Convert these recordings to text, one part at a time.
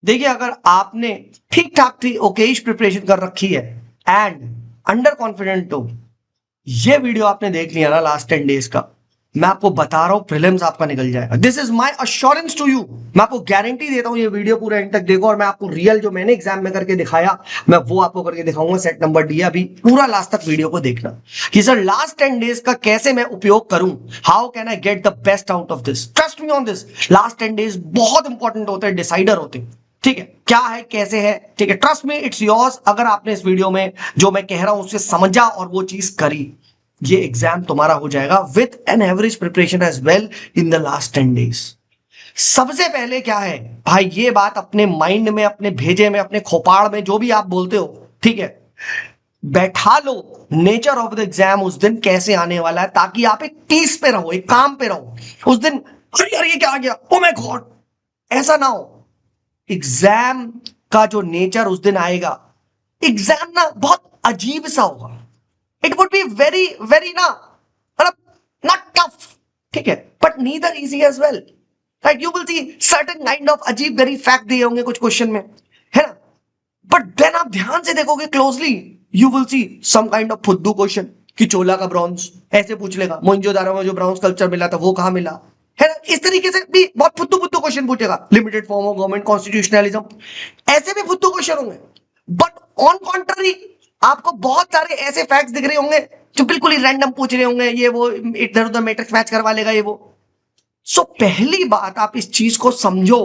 देखिए, अगर आपने ठीक ठाक थी ओकेश प्रिपरेशन कर रखी है एंड अंडर कॉन्फिडेंट हो, ये वीडियो आपने देख लिया ना लास्ट 10 डेज का, मैं आपको बता रहा हूं प्रीलिम्स आपका निकल जाएगा। This is my assurance to you. मैं आपको गारंटी देता हूं, ये वीडियो पूरा एंड तक देखो और मैं आपको रियल जो मैंने एग्जाम में करके दिखाया मैं वो आपको करके दिखाऊंगा। सेट नंबर डी, अभी पूरा लास्ट तक वीडियो को देखना कि सर लास्ट 10 डेज का कैसे मैं उपयोग करूं, how can I get the best out of this. Trust me on this, last 10 days बहुत इंपॉर्टेंट होते हैं, डिसाइडर होते हैं। ठीक है, क्या है कैसे है, ठीक है, ट्रस्ट मी इट्स योर्स। अगर आपने इस वीडियो में जो मैं कह रहा हूं उससे समझा और वो चीज करी, ये एग्जाम तुम्हारा हो जाएगा with an average preparation as well in the last 10 days. सबसे पहले क्या है भाई, ये बात अपने माइंड में, अपने भेजे में, अपने खोपाड़ में, जो भी आप बोलते हो, ठीक है, बैठा लो नेचर ऑफ द एग्जाम उस दिन कैसे आने वाला है, ताकि आप एक पीस पे रहो, एक काम पे रहो उस दिन। अरे यार ये क्या आ गया, ओ माय गॉड, ऐसा ना हो। एग्जाम का जो नेचर उस दिन आएगा, एग्जाम ना बहुत अजीब सा होगा। It would be very very ना, मतलब नॉट टफ, ठीक है, but neither easy as well, right. You will see certain kind of अजीब गरीब फैक्ट दिए होंगे कुछ क्वेश्चन में, है ना, बट देन आप ध्यान से देखोगे closely, you will see some kind of फुद्दू क्वेश्चन कि चोला का ब्रॉन्ज ऐसे पूछ लेगा, मोइंजोदारो में जो ब्रॉन्ज कल्चर मिला था वो कहां मिला, है ना। इस तरीके से भी बहुत फुद्दू फुद्दू क्वेश्चन पूछेगा, limited form of government constitutionalism, ऐसे भी फुद्दू क्वेश्चन होंगे। बट ऑन कॉन्ट्ररी, आपको बहुत सारे ऐसे फैक्ट्स दिख रहे होंगे जो बिल्कुल ही रैंडम पूछ रहे होंगे, ये वो इधर उधर मैट्रिक्स मैच करवा लेगा ये वो। सो पहली बात आप इस चीज को समझो,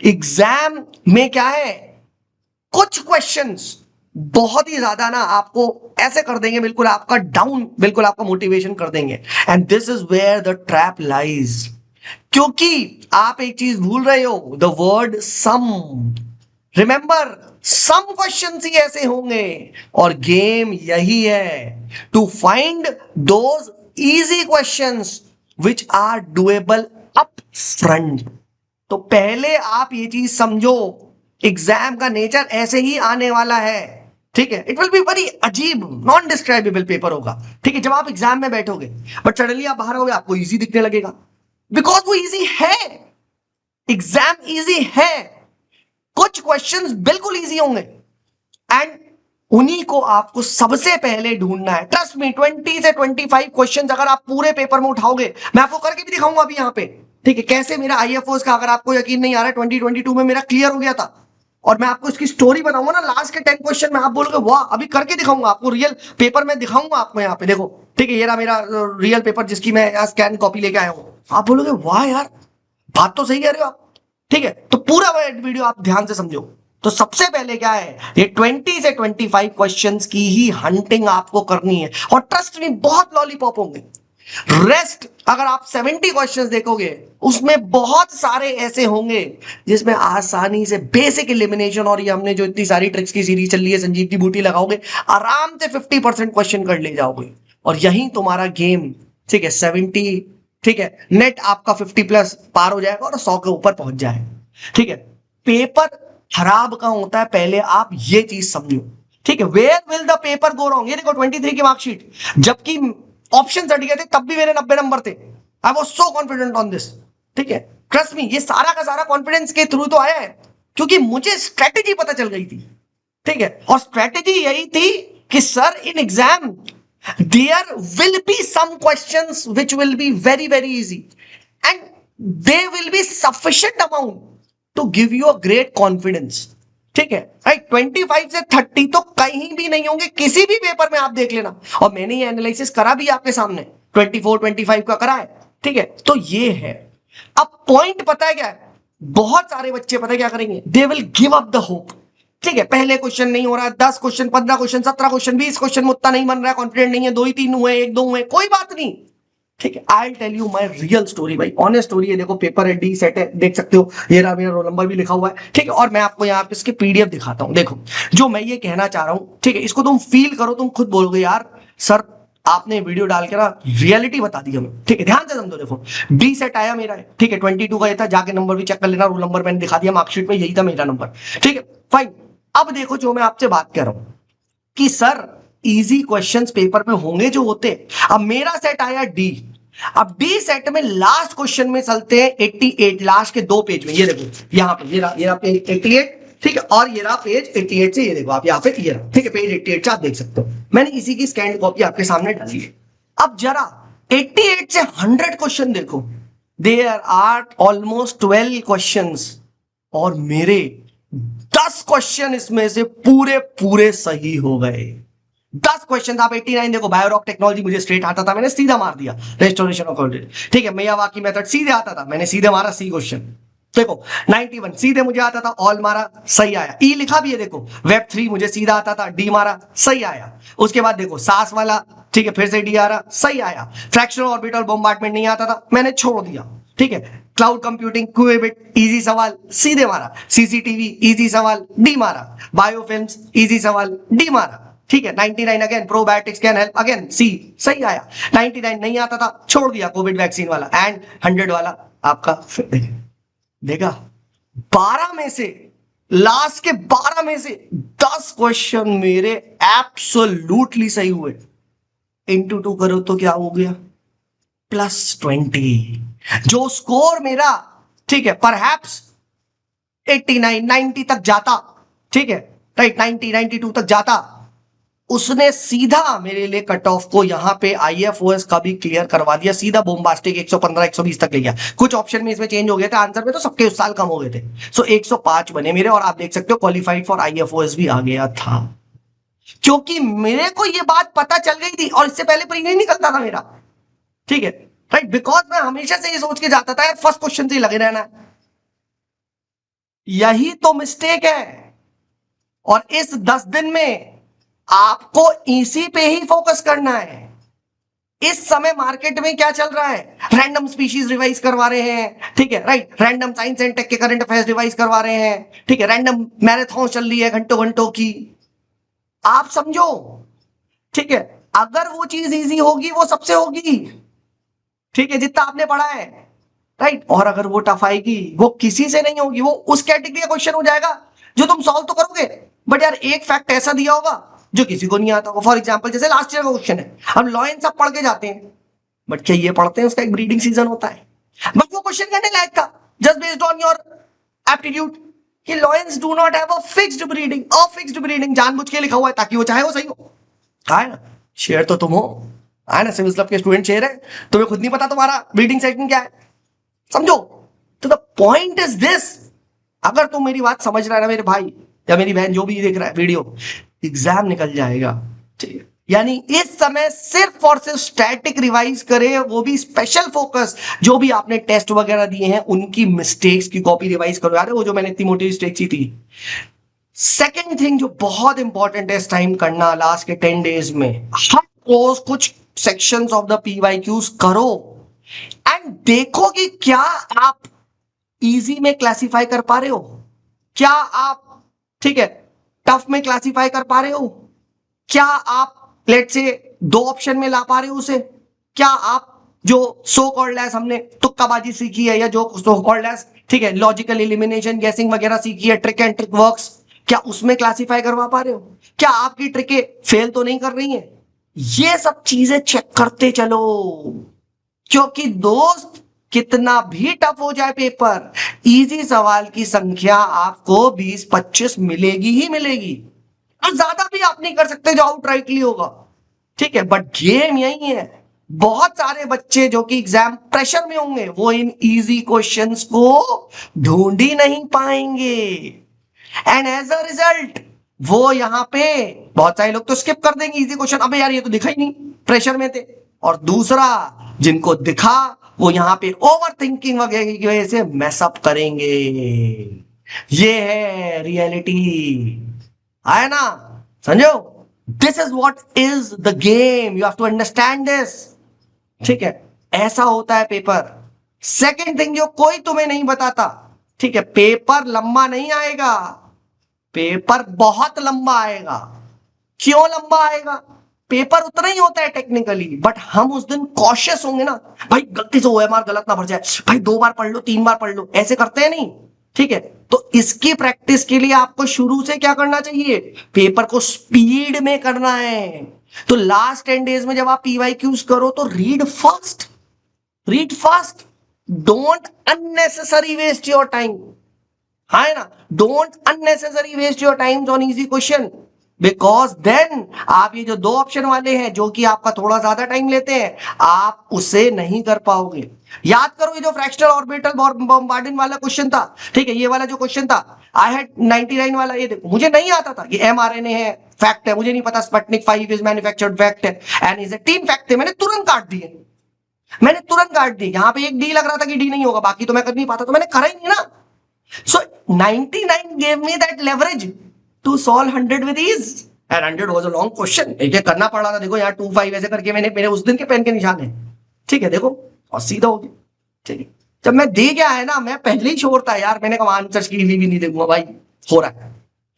एग्जाम में क्या है, कुछ क्वेश्चंस बहुत ही ज्यादा ना आपको ऐसे कर देंगे, बिल्कुल आपका डाउन, बिल्कुल आपका मोटिवेशन कर देंगे। And this is where the trap lies, क्योंकि आप एक चीज भूल रहे हो, the word some. Remember, some questions ही ऐसे होंगे और गेम यही है, to find those easy questions which are doable up front. तो पहले आप ये चीज समझो, एग्जाम का नेचर ऐसे ही आने वाला है, ठीक है। इट विल बी वेरी अजीब, नॉन डिस्क्राइबेबल पेपर होगा, ठीक है, जब आप एग्जाम में बैठोगे, बट सडनली आप बाहर आओगे आपको इजी दिखने लगेगा, बिकॉज वो इजी है, एग्जाम इजी है। कुछ क्वेश्चंस बिल्कुल इजी होंगे एंड उन्हीं को आपको सबसे पहले ढूंढना है। ट्रस्ट मी, 20 से 25 क्वेश्चंस अगर आप पूरे पेपर में उठाओगे, मैं आपको करके भी दिखाऊंगा अभी यहाँ पे, ठीक है, कैसे मेरा आईएफओस का, अगर आपको यकीन नहीं आ रहा है, 2022 में मेरा क्लियर हो गया था और मैं आपको इसकी स्टोरी बताऊंगा ना, लास्ट के 10 क्वेश्चन में आप बोलोगे वाह, अभी करके दिखाऊंगा आपको, रियल पेपर में दिखाऊंगा आपको, यहाँ पे देखो, ठीक है, ये रहा मेरा रियल पेपर जिसकी मैं स्कैन कॉपी लेके आया हूँ। आप बोलोगे वाह यार, बात तो सही कह रहे हो आप, ठीक है। तो पूरा वीडियो आप ध्यान से समझो। तो सबसे पहले क्या है, ये 20 से 25 क्वेश्चंस की ही हंटिंग आपको करनी है और ट्रस्ट में बहुत लॉलीपॉप होंगे। रेस्ट अगर आप 70 क्वेश्चंस देखोगे, उसमें बहुत सारे ऐसे होंगे जिसमें आसानी से बेसिक एलिमिनेशन, और ये हमने जो इतनी सारी ट्रिक्स की सीरीज चल रही है, संजीव की बूटी लगाओगे, आराम से 50% क्वेश्चन कर ले जाओगे और यही तुम्हारा गेम, ठीक है, 70, ठीक है, नेट आपका 50 प्लस पार हो जाएगा और 100 के ऊपर पहुंच जाएगा, ठीक है। पेपर खराब का होता है, पहले आप ये चीज समझो, ठीक है। Where will the paper go wrong, ये देखो 23 की मार्कशीट, जबकि ऑप्शन हट गए थे तब भी मेरे 90 नंबर थे। I was so confident on this, ठीक है। ट्रस्ट मी, ये सारा का सारा कॉन्फिडेंस के थ्रू तो आया है क्योंकि मुझे स्ट्रेटेजी पता चल गई थी, ठीक है। और स्ट्रेटेजी यही थी कि sir in exam there will be some questions which will be very very easy and they will be sufficient amount to give you a great confidence, ठीक है, राइट। 25 से 30 तो कहीं भी नहीं होंगे, किसी भी पेपर में आप देख लेना, और मैंने ये एनालिसिस करा भी आपके सामने, 24 25 का करा है, ठीक है। तो ये है, अब पॉइंट पता है क्या है, बहुत सारे बच्चे पता है क्या करेंगे, they will give up the hope, ठीक है। पहले क्वेश्चन नहीं हो रहा है, 10 क्वेश्चन, 15 क्वेश्चन, 17 क्वेश्चन, 20 क्वेश्चन में उतना नहीं बन रहा है, कॉन्फिडेंट नहीं है, 2 ही 3 हुए, 1 2 हुए, कोई बात नहीं, ठीक है। I tell you my real story भाई, ऑनेस्ट स्टोरी है। देखो पेपर है, डी सेट है, देख सकते हो, ये रहा मेरा रोल नंबर भी लिखा हुआ है, ठीक है। और मैं आपको यहाँ पे इसके पीडीएफ दिखाता हूँ, देखो जो मैं ये कहना चाह रहा हूँ, ठीक है, इसको तुम फील करो, तुम खुद बोलोगे यार सर आपने वीडियो डाल के ना रियलिटी बता दी हमें, ठीक है। ध्यान से समझो, देखो डी सेट आया मेरा है, ठीक है, 22 का ये था, जाके नंबर भी चेक कर लेना, रोल नंबर मैंने दिखा दिया, मार्कशीट में यही था मेरा नंबर, ठीक है, फाइन। अब देखो जो मैं आपसे बात कर रहा हूं कि सर इजी क्वेश्चंस पेपर में होंगे जो होते, अब मेरा सेट आया डी, अब डी सेट में लास्ट क्वेश्चन में चलते हैं 88, लास्ट के 2 पेज में। ये देखो यहाँ पे ये रहा पेज 88, ठीक है, और ये रहा पेज 88 से, ये देखो आप यहाँ पे ये रहा, ठीक है, पेज 88 से आप देख सकते हो, मैंने इसी की स्कैन कॉपी आपके सामने डाली है। अब जरा 88 से 100 क्वेश्चन देखो, देयर आर ऑलमोस्ट 12 क्वेश्चंस, और मेरे 10 क्वेश्चन इसमें से पूरे पूरे सही हो गए। 10 क्वेश्चन आप 89 देखो, बायोरॉक टेक्नोलॉजी मुझे स्ट्रेट आता था, मैंने सीधा मार दिया, रेस्टोरेशन ऑफ क्वालिटी, ठीक है, मियावाकी मेथड सीधे आता था, मैंने सीधे मारा सी क्वेश्चन। देखो 91 सीधे मुझे आता था, ऑल मारा सही आया, ई लिखा भी है देखो, वेब 3 मुझे सीधा आता था, डी मारा सही आया। उसके बाद देखो सास वाला, ठीक है, फिर से डी आ रहा सही आया। फ्रैक्शनल ऑर्बिटल बॉम्बार्डमेंट नहीं आता था, मैंने छोड़ दिया, ठीक है। क्लाउड कंप्यूटिंग क्यूबिट इजी सवाल सीधे मारा, सीसीटीवी इजी सवाल डी मारा, बायोफिल्म्स इजी सवाल डी मारा, ठीक है। 99 again probiotics can help again C सही आया। 99 नहीं आता था, छोड़ दिया, कोविड वैक्सीन वाला। एंड 100 वाला आपका देखा, 12 में से लास्ट के 12 में से 10 क्वेश्चन मेरे एब्सोल्युटली सही हुए। इंटू 2 करो तो क्या हो गया, +20। जो स्कोर मेरा, ठीक है, परहैप्स 89 90 तक जाता, ठीक है, राइट, 90 92 तक जाता, उसने सीधा मेरे लिए कट ऑफ को यहां पे आईएफओएस का भी क्लियर करवा दिया, सीधा बोम्बास्टिक 115 120 तक ले गया। कुछ ऑप्शन में इसमें चेंज हो गए थे, आंसर में तो सबके उस साल कम हो गए थे। सो 105 बने मेरे, और आप देख सकते हो क्वालिफाइड फॉर आईएफओएस भी आ गया था, क्योंकि मेरे को ये बात पता चल गई थी, और इससे पहले प्री नहीं निकलता था मेरा, ठीक है, राइट, बिकॉज मैं हमेशा से ये सोच के जाता था यार फर्स्ट क्वेश्चन से ही लगे रहना। यही तो मिस्टेक है, और इस 10 दिन में आपको इसी पे ही फोकस करना है। इस समय मार्केट में क्या चल रहा है, रैंडम स्पीशीज रिवाइज करवा रहे हैं, ठीक है, right, random science and tech के करंट अफेयर्स रिवाइज करवा रहे हैं, ठीक है, रैंडम मैराथन चल रही है घंटों घंटों की। आप समझो, ठीक है, अगर वो चीज इजी होगी वो सबसे होगी, ठीक है, जितना आपने पढ़ा है, राइट, और अगर वो टफ आएगी वो किसी से नहीं होगी, वो उस कैटेगरी का क्वेश्चन हो जाएगा जो तुम सॉल्व तो करोगे, बट यार एक फैक्ट ऐसा दिया होगा जो किसी को नहीं आता होगा। फॉर एग्जांपल जैसे लास्ट ईयर का क्वेश्चन है, हम लॉयन सब पढ़ के जाते हैं, बट क्या ये पढ़ते हैं उसका एक ब्रीडिंग सीजन होता है, बट वो क्वेश्चन करने लायक था just based on your aptitude कि lions do not have a fixed breeding, a fixed breeding जानबूझ के लिखा हुआ है ताकि वो चाहे वो सही हो। कहा है ना, शेयर तो तुम हो, है ना, सिविल क्लब के स्टूडेंट शेयर है, तुम्हें खुद नहीं पता तुम्हारा ब्रीडिंग सेक्शन क्या है, समझो। तो द पॉइंट इज दिस, अगर तुम मेरी बात समझ रहा है ना मेरे भाई या मेरी बहन जो भी देख रहा है वीडियो, एग्जाम निकल जाएगा, ठीक है, यानी इस समय सिर्फ और सिर्फ स्टैटिक रिवाइज करें, वो भी स्पेशल फोकस, जो भी आपने टेस्ट वगैरह दिए हैं उनकी मिस्टेक्स की कॉपी रिवाइज करो यार, वो जो मैंने इतनी मोटी मिस्टेक्स ही थी। सेकेंड थिंग जो बहुत इंपॉर्टेंट है इस टाइम करना, लास्ट के 10 डेज में हर रोज कुछ सेक्शंस ऑफ द पीवाईक्यूज करो एंड देखो कि क्या आप इजी में क्लासिफाई कर पा रहे हो, क्या आप, ठीक है, टफ में क्लासिफाई कर पा रहे हो, क्या आप लेट से 2 ऑप्शन में ला पा रहे हो उसे, क्या आप जो सो कॉल्ड एज हमने तुक्काबाजी सीखी है या जो सो कॉल्ड एज, ठीक है, लॉजिकल एलिमिनेशन गैसिंग वगैरह सीखी है, ट्रिक एंड ट्रिक वर्क्स, क्या उसमें क्लासिफाई करवा पा रहे हो, क्या आपकी ट्रिकें फेल तो नहीं कर रही हैं। ये सब चीजें चेक करते चलो, क्योंकि दोस्त कितना भी टफ हो जाए पेपर, इजी सवाल की संख्या आपको 20-25 मिलेगी ही मिलेगी, और ज्यादा भी आप नहीं कर सकते जो आउटराइटली होगा, ठीक है, बट गेम यही है। बहुत सारे बच्चे जो कि एग्जाम प्रेशर में होंगे वो इन इजी क्वेश्चंस को ढूंढ ही नहीं पाएंगे, एंड एज अ रिजल्ट वो यहां पे बहुत सारे लोग तो स्किप कर देंगे इजी क्वेश्चन, अबे यार ये तो दिखा ही नहीं, प्रेशर में थे, और दूसरा जिनको दिखा वो यहां पे ओवर थिंकिंग वगैरह की वजह से मैसअप करेंगे। ये है रियलिटी, है ना, समझो, this is what is the game, you have to understand this, ठीक है, ऐसा होता है पेपर। सेकेंड थिंग जो कोई तुम्हें नहीं बताता, ठीक है, पेपर लंबा नहीं आएगा, पेपर बहुत लंबा आएगा। क्यों लंबा आएगा, पेपर उतना ही होता है टेक्निकली, बट हम उस दिन कॉशियस होंगे ना, भाई गलती से ओएमआर गलत ना भर जाए, भाई 2 बार पढ़ लो 3 बार पढ़ लो, ऐसे करते हैं नहीं, ठीक है। तो इसकी प्रैक्टिस के लिए आपको शुरू से क्या करना चाहिए, पेपर को स्पीड में करना है। तो लास्ट 10 डेज में जब आप पीवाईक्यूज करो तो read fast, read fast, don't unnecessary waste your time, है ना, don't unnecessary waste your time on easy question, because then आप ये जो दो ऑप्शन वाले हैं जो कि आपका थोड़ा ज्यादा टाइम लेते हैं, आप उसे नहीं कर पाओगे। याद करो ये जो फ्रैक्शनल ऑर्बिटल बॉम्बार्डिन वाला क्वेश्चन था, ठीक है, ये वाला जो क्वेश्चन था, आई हैड 99 वाला, ये देखो मुझे नहीं आता था कि mRNA है, फैक्ट है, मुझे नहीं पता स्पुतनिक 5 इज मैन्युफैक्चर्ड, फैक्ट है, एंड इज 3 फैक्ट थे, मैंने तुरंत काट दिए, मैंने तुरंत काट दी। यहां पे एक डी लग रहा था कि डी नहीं होगा, बाकी तो मैं कर नहीं पाता, तो मैंने करा ही नहीं ना। So 99 gave me that leverage to solve 100 with ease. And 100 was a long question. ये करना पड़ रहा था, देखो यहाँ 2 5 ऐसे करके मैंने, मेरे उस दिन के पेन के निशान है, ठीक है, देखो, और सीधा हो गया, ठीक है। जब मैं दे गया है ना, मैं पहले ही श्योर था यार, मैंने कहा आंसर की भी नहीं दूंगा भाई, हो रहा है,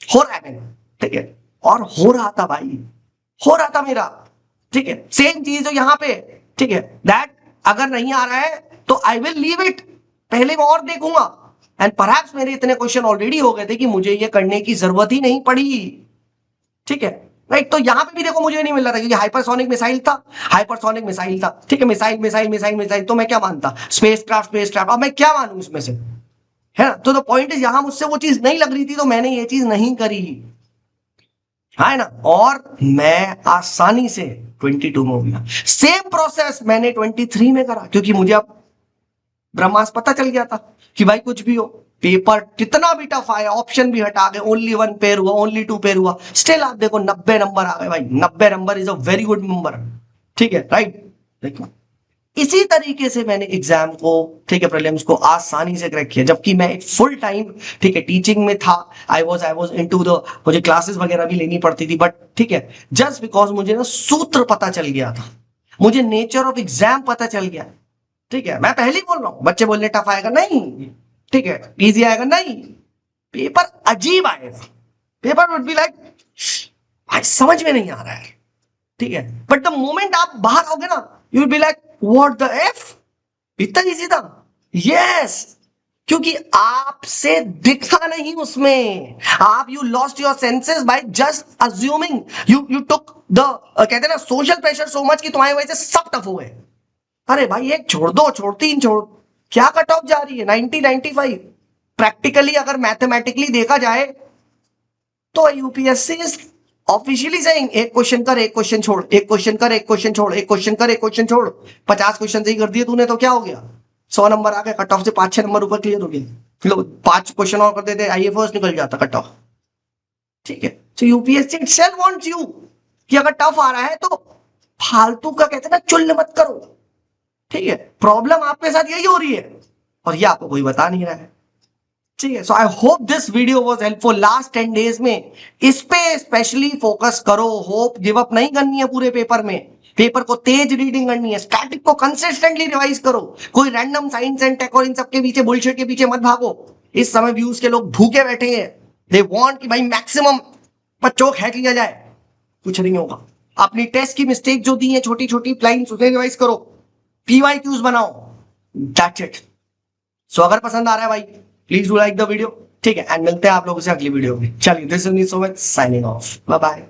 हो रहा है मैंने, ठीक है, और हो रहा था भाई, हो रहा था मेरा, ठीक है। सेम चीज जो यहाँ पे, ठीक है, दैट अगर नहीं आ रहा है तो आई विल लीव इट, पहले मैं और देखूंगा, एंड परहैप्स मेरे इतने क्वेश्चन ऑलरेडी हो गए थे कि मुझे ये करने की जरूरत ही नहीं पड़ी, ठीक है, राइट। तो यहां पे भी देखो मुझे नहीं मिल रहा था क्योंकि हाइपरसोनिक मिसाइल था, हाइपरसोनिक मिसाइल था, ठीक है, मिसाइल मिसाइल मिसाइल मिसाइल, तो मैं क्या मानता, स्पेसक्राफ्ट स्पेसक्राफ्ट, अब मैं क्या मानूं इसमें से, है ना। तो द पॉइंट इज यहां मुझसे वो चीज नहीं लग रही थी, तो मैंने ये चीज नहीं करी, है ना, और मैं आसानी से 22 में हो गया। सेम प्रोसेस मैंने 23 में करा, क्योंकि मुझे अब ब्रह्मास्त्र पता चल गया था कि भाई कुछ भी हो, पेपर कितना भी टफ आया, ऑप्शन भी हटा गए, ओनली 1 पेयर हुआ, ओनली 2 पेयर हुआ, स्टिल आप देखो 90 नंबर आ गए भाई, 90 number is a very good number, ठीक है, राइट। देखो इसी तरीके से मैंने एग्जाम को, ठीक है, प्रीलिम्स को आसानी से क्रैक किया, जबकि मैं एक फुल टाइम, ठीक है, टीचिंग में था, आई वाज इनटू द, मुझे क्लासेस वगैरह भी लेनी पड़ती थी, बट ठीक है, जस्ट बिकॉज मुझे ना सूत्र पता चल गया था, मुझे नेचर ऑफ एग्जाम पता चल गया, ठीक है। मैं पहले ही बोल रहा हूं, बच्चे बोलने टफ आएगा, नहीं, ठीक है, इजी आएगा, नहीं, पेपर अजीब आएगा, पेपर वुड बी लाइक भाई समझ में नहीं आ रहा है, ठीक है, बट द मोमेंट आप बाहर आओगे ना, you will be like what the F, इतना इजी था, यस, क्योंकि आपसे दिखा नहीं उसमें, आप you lost your senses by just assuming, you took the, कहते हैं ना, सोशल प्रेशर सो मच कि तुम्हारी वजह से सब टफ हो गए। अरे भाई एक छोड़ दो, छोड़ 3 छोड़, क्या कट ऑफ जा रही है 90 95। प्रैक्टिकली अगर मैथमेटिकली देखा जाए तो यूपीएससी इज ऑफिशियली सेइंग एक क्वेश्चन कर, एक क्वेश्चन छोड़, एक क्वेश्चन कर, एक क्वेश्चन छोड़, एक क्वेश्चन कर, एक क्वेश्चन छोड़, 50 क्वेश्चन सही कर दिए तूने तो क्या हो गया, 100 नंबर आ गए, कट ऑफ से 5 6 नंबर ऊपर क्लियर हो गए, लो 5 क्वेश्चन और कर देते, आईए फर्स्ट निकल जाता कट ऑफ, ठीक है। तो यूपीएससी इटसेल्फ वांट्स यू कि अगर टफ आ रहा है तो फालतू का, कहते हैं ना, चुल मत करो, ठीक है। प्रॉब्लम आपके साथ यही हो रही है और ये आपको कोई बता नहीं रहा है, ठीक है। So I hope this video was helpful. Last 10 days में इस पे स्पेशली फोकस करो, होप गिव अप नहीं करनी है पूरे पेपर में, पेपर को तेज रीडिंग करनी है, स्टैटिक को कंसिस्टेंटली रिवाइज करो, कोई रैंडम साइंस एंड टेक और इन सब के पीछे, बुलशिट के पीछे मत भागो। इस समय व्यूज के लोग भूखे बैठे हैं, दे वांट कि भाई मैक्सिमम बच्चों को हैक लिया जाए, कुछ नहीं होगा। अपनी टेस्ट की मिस्टेक जो दी है छोटी छोटी लाइन्स, उसे रिवाइज करो, PYQs बनाओ, दैट्स इट। सो अगर पसंद आ रहा है भाई, please do like the video, ठीक है, एंड मिलते हैं आप लोगों से अगली वीडियो में। चलिए, this is me so much signing off, bye bye.